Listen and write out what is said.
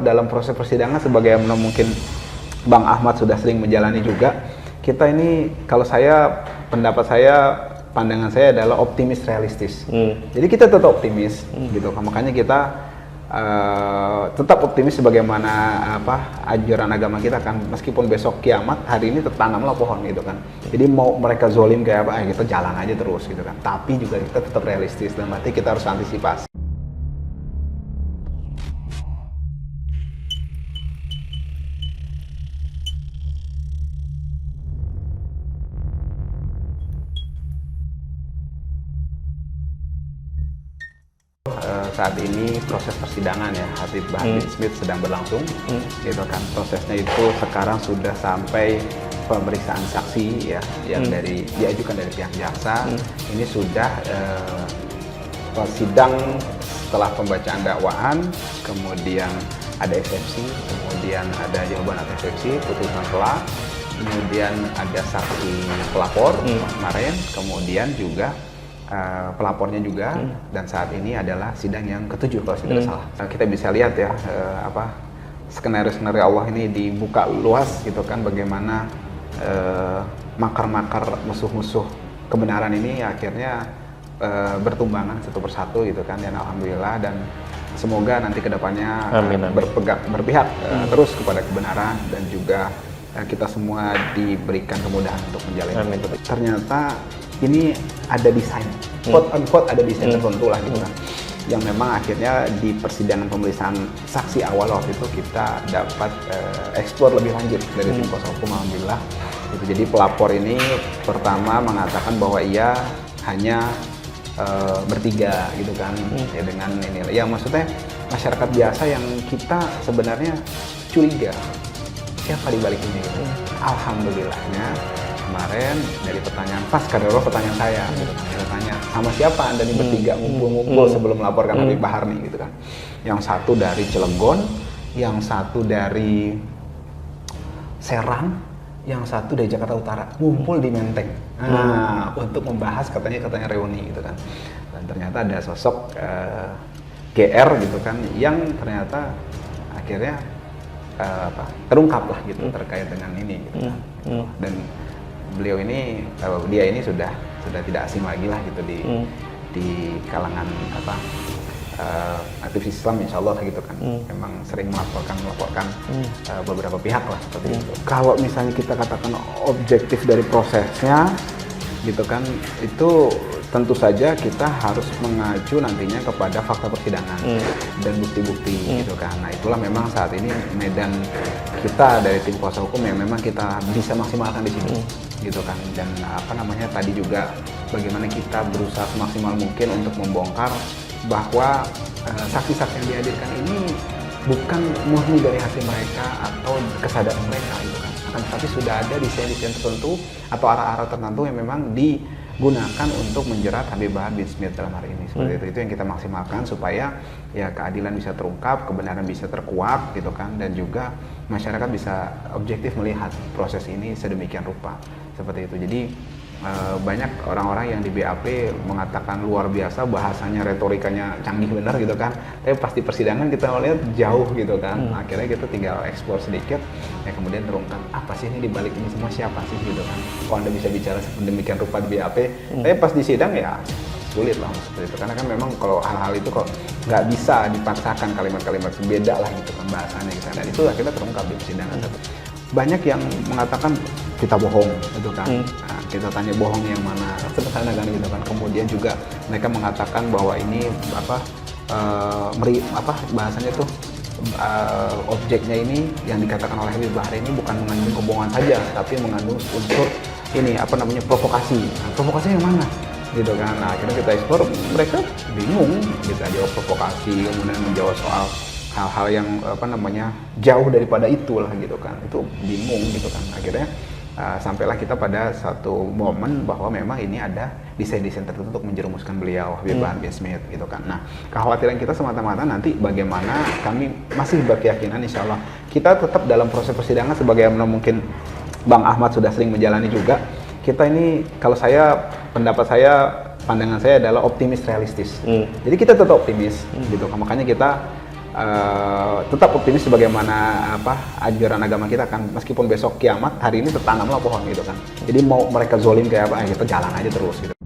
dalam proses persidangan sebagaimana mungkin Bang Ahmad sudah sering menjalani juga, kita ini kalau saya, pendapat saya, pandangan saya adalah optimis realistis. Jadi kita tetap optimis gitu, makanya kita tetap optimis sebagaimana ajaran agama kita kan, meskipun besok kiamat, hari ini tertanamlah pohon gitu kan. Jadi mau mereka zolim kayak apa, kita jalan aja terus gitu kan. Tapi juga kita tetap realistis, dan berarti kita harus antisipasi. Saat ini proses persidangan ya, Habib Bahar bin Smith sedang berlangsung, gitu kan. Prosesnya itu sekarang sudah sampai pemeriksaan saksi ya, yang diajukan dari pihak jaksa. Ini sudah sidang setelah pembacaan dakwaan, kemudian ada eksepsi, kemudian ada jawaban atas eksepsi, putusan telah, kemudian ada saksi pelapor kemarin, kemudian juga pelapornya juga, dan saat ini adalah sidang yang ke-7 kalau tidak salah. Kita bisa lihat ya, skenario-skenario Allah ini dibuka luas gitu kan, bagaimana makar-makar musuh-musuh kebenaran ini akhirnya bertumbangan satu persatu gitu kan, dan alhamdulillah, dan semoga nanti kedepannya berpihak terus kepada kebenaran, dan juga kita semua diberikan kemudahan untuk menjalani itu. Ternyata ini ada desain, quote unquote ada desain tertentu lah gitu kan, yang memang akhirnya di persidangan pemeriksaan saksi awal waktu itu kita dapat eksplor lebih lanjut dari tim kuasa hukum, alhamdulillah. Jadi pelapor ini pertama mengatakan bahwa ia hanya bertiga gitu kan, ya dengan ini, ya maksudnya masyarakat biasa yang kita sebenarnya curiga siapa di balik ini gitu. Alhamdulillahnya kemarin dari pertanyaan, pas karena pertanyaan saya gitu kan, saya tanya sama siapa anda nih bertiga ngumpul-ngumpul sebelum melaporkan Habib Bahar nih gitu kan. Yang satu dari Cilegon, yang satu dari Serang, yang satu dari Jakarta Utara, ngumpul di Menteng untuk membahas katanya reuni gitu kan. Dan ternyata ada sosok GR gitu kan, yang ternyata akhirnya terungkap lah gitu terkait dengan ini gitu kan. Dan beliau ini, dia ini sudah tidak asing lagi lah gitu di kalangan aktivis Islam, insya Allah gitu kan. Memang sering melaporkan beberapa pihak lah seperti itu. Kalau misalnya kita katakan objektif dari prosesnya gitu kan, itu tentu saja kita harus mengacu nantinya kepada fakta persidangan dan bukti-bukti gitu kan. Nah itulah memang saat ini medan kita dari tim kuasa hukum yang memang kita bisa maksimalkan di sini gitu kan. Dan tadi juga bagaimana kita berusaha semaksimal mungkin untuk membongkar bahwa saksi-saksi yang dihadirkan ini bukan murni dari hati mereka atau kesadaran mereka gitu kan, akan tetapi sudah ada desain-desain tertentu atau arah-arah tertentu yang memang digunakan untuk menjerat Habib Bahar bin Smith dalam hari ini. Seperti itu yang kita maksimalkan supaya ya keadilan bisa terungkap, kebenaran bisa terkuak gitu kan, dan juga masyarakat bisa objektif melihat proses ini sedemikian rupa seperti itu. Jadi banyak orang-orang yang di BAP mengatakan luar biasa, bahasanya, retorikanya canggih benar gitu kan, tapi pasti persidangan kita melihat jauh gitu kan. Akhirnya kita tinggal eksplor sedikit, ya kemudian terungkap apa sih ini dibalik ini semua, siapa sih gitu kan. Kok anda bisa bicara sedemikian rupa di BAP, tapi pas di sidang ya sulit lah seperti itu, karena kan memang kalau hal-hal itu kok nggak bisa dipaksakan, kalimat-kalimat beda lah gitu kan bahasanya gitu. Dan itu akhirnya terungkap di persidangan. Banyak yang mengatakan kita bohong gitu kan. Nah, kita tanya bohong yang mana, sederhana kan gitu kan. Kemudian juga mereka mengatakan bahwa ini bahasanya tuh objeknya ini yang dikatakan oleh Habib Bahar ini bukan mengandung kebohongan saja, tapi mengandung unsur ini provokasi. Nah, provokasinya yang mana gitu kan. Nah, akhirnya kita eksplor, mereka bingung kita jawab provokasi, kemudian menjawab soal hal-hal yang jauh daripada itulah gitu kan, itu bingung gitu kan. Akhirnya sampailah kita pada satu momen bahwa memang ini ada desain-desain tertentu untuk menjerumuskan beliau Habib Bahar bin Smith gitu kan. Nah kekhawatiran kita semata-mata nanti bagaimana kami masih berkeyakinan insya Allah kita tetap dalam proses persidangan sebagaimana mungkin Bang Ahmad sudah sering menjalani juga. Kita ini, kalau saya, pendapat saya, pandangan saya adalah optimis realistis. Jadi kita tetap optimis gitu kan. Makanya kita tetap optimis sebagaimana ajaran agama kita kan, meskipun besok kiamat, hari ini tertanamlah pohon gitu kan. Jadi mau mereka zolim kayak apa, kita jalan aja terus gitu.